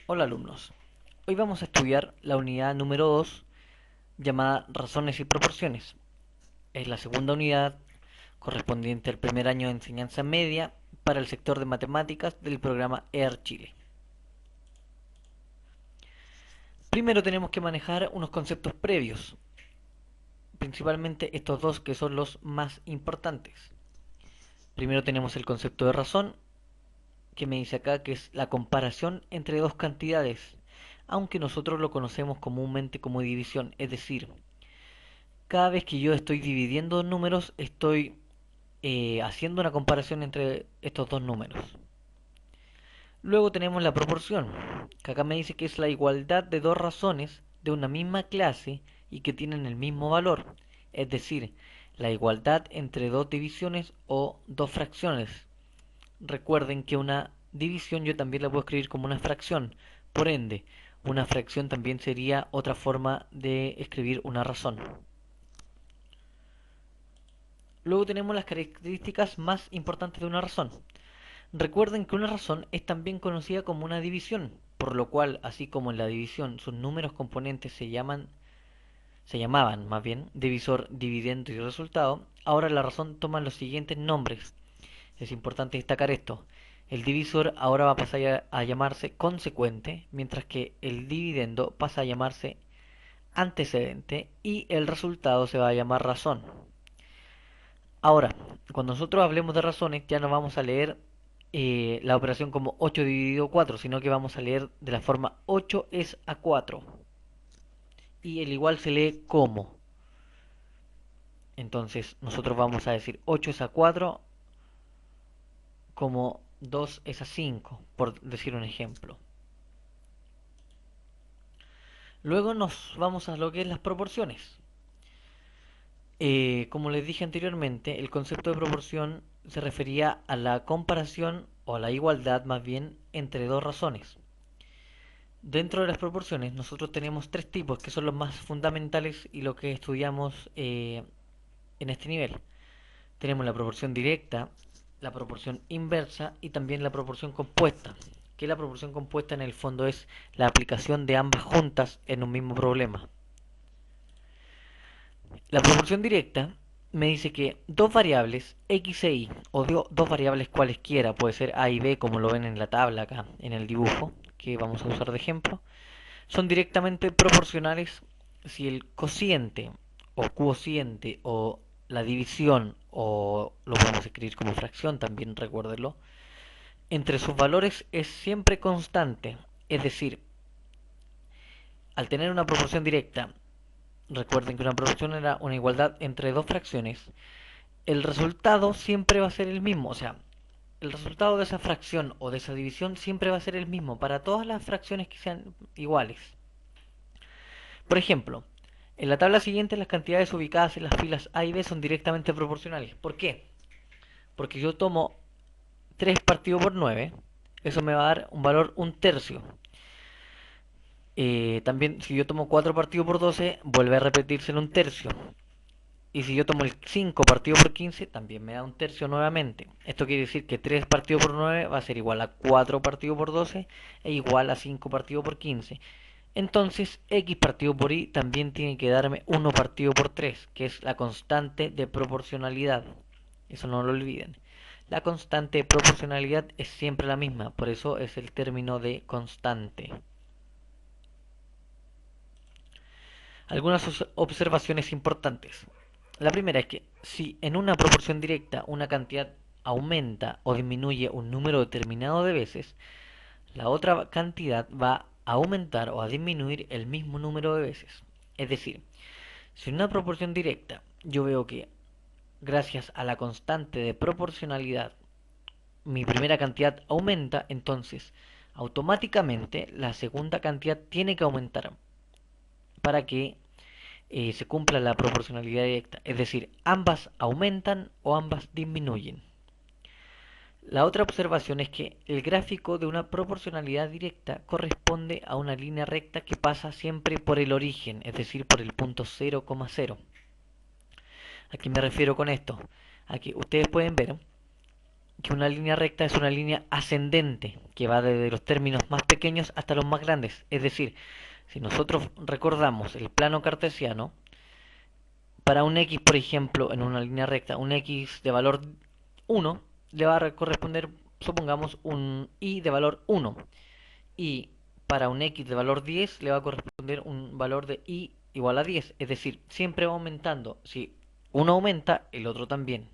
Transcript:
Hola alumnos, hoy vamos a estudiar la unidad número 2 llamada Razones y Proporciones. Es la segunda unidad correspondiente al primer año de enseñanza media para el sector de matemáticas del programa EAR Chile. Primero tenemos que manejar unos conceptos previos, principalmente estos dos que son los más importantes. Primero tenemos el concepto de razón, que me dice acá que es la comparación entre dos cantidades, aunque nosotros lo conocemos comúnmente como división, es decir, cada vez que yo estoy dividiendo números, estoy haciendo una comparación entre estos dos números. Luego tenemos la proporción, que acá me dice que es la igualdad de dos razones de una misma clase y que tienen el mismo valor, es decir, la igualdad entre dos divisiones o dos fracciones. Recuerden que una división yo también la puedo escribir como una fracción, por ende, una fracción también sería otra forma de escribir una razón. Luego tenemos las características más importantes de una razón. Recuerden que una razón es también conocida como una división, por lo cual, así como en la división sus números componentes se llamaban más bien divisor, dividendo y resultado, ahora la razón toma los siguientes nombres. Es importante destacar esto. El divisor ahora va a pasar a llamarse consecuente, mientras que el dividendo pasa a llamarse antecedente y el resultado se va a llamar razón. Ahora, cuando nosotros hablemos de razones, ya no vamos a leer la operación como 8 dividido 4, sino que vamos a leer de la forma 8 es a 4. Y el igual se lee como. Entonces, nosotros vamos a decir 8 es a 4 como 2 es a 5, por decir un ejemplo. Luego nos vamos a lo que es las proporciones. Como les dije anteriormente, el concepto de proporción se refería a la comparación o a la igualdad más bien entre dos razones. Dentro de las proporciones nosotros tenemos tres tipos que son los más fundamentales y lo que estudiamos en este nivel. Tenemos la proporción directa, la proporción inversa y también la proporción compuesta. Que la proporción compuesta en el fondo es la aplicación de ambas juntas en un mismo problema. La proporción directa me dice que dos variables x e y, o dos variables cualesquiera, puede ser a y b como lo ven en la tabla acá, en el dibujo, que vamos a usar de ejemplo, son directamente proporcionales si el cociente o cuociente o la división, o lo podemos escribir como fracción también, recuérdenlo, entre sus valores es siempre constante. Es decir, al tener una proporción directa, recuerden que una proporción era una igualdad entre dos fracciones, el resultado siempre va a ser el mismo. O sea, el resultado de esa fracción o de esa división siempre va a ser el mismo para todas las fracciones que sean iguales. Por ejemplo, en la tabla siguiente las cantidades ubicadas en las filas A y B son directamente proporcionales. ¿Por qué? Porque yo tomo 3 partido por 9, eso me va a dar un valor un tercio. También si yo tomo 4 partido por 12, vuelve a repetirse en un tercio. Y si yo tomo el 5 partido por 15, también me da un tercio nuevamente. Esto quiere decir que 3 partido por 9 va a ser igual a 4 partido por 12 e igual a 5 partido por 15. Entonces, x partido por y también tiene que darme 1 partido por 3, que es la constante de proporcionalidad. Eso no lo olviden. La constante de proporcionalidad es siempre la misma, por eso es el término de constante. Algunas observaciones importantes. La primera es que si en una proporción directa una cantidad aumenta o disminuye un número determinado de veces, la otra cantidad va a aumentar o a disminuir el mismo número de veces. Es decir, si en una proporción directa yo veo que gracias a la constante de proporcionalidad mi primera cantidad aumenta, entonces automáticamente la segunda cantidad tiene que aumentar para que se cumpla la proporcionalidad directa. Es decir, ambas aumentan o ambas disminuyen. La otra observación es que el gráfico de una proporcionalidad directa corresponde a una línea recta que pasa siempre por el origen, es decir, por el punto 0,0. ¿A qué me refiero con esto? Aquí ustedes pueden ver que una línea recta es una línea ascendente, que va desde los términos más pequeños hasta los más grandes. Es decir, si nosotros recordamos el plano cartesiano, para un x, por ejemplo, en una línea recta, un x de valor 1 le va a corresponder, supongamos, un y de valor 1. Y para un x de valor 10 le va a corresponder un valor de y igual a 10. Es decir, siempre va aumentando. Si uno aumenta, el otro también.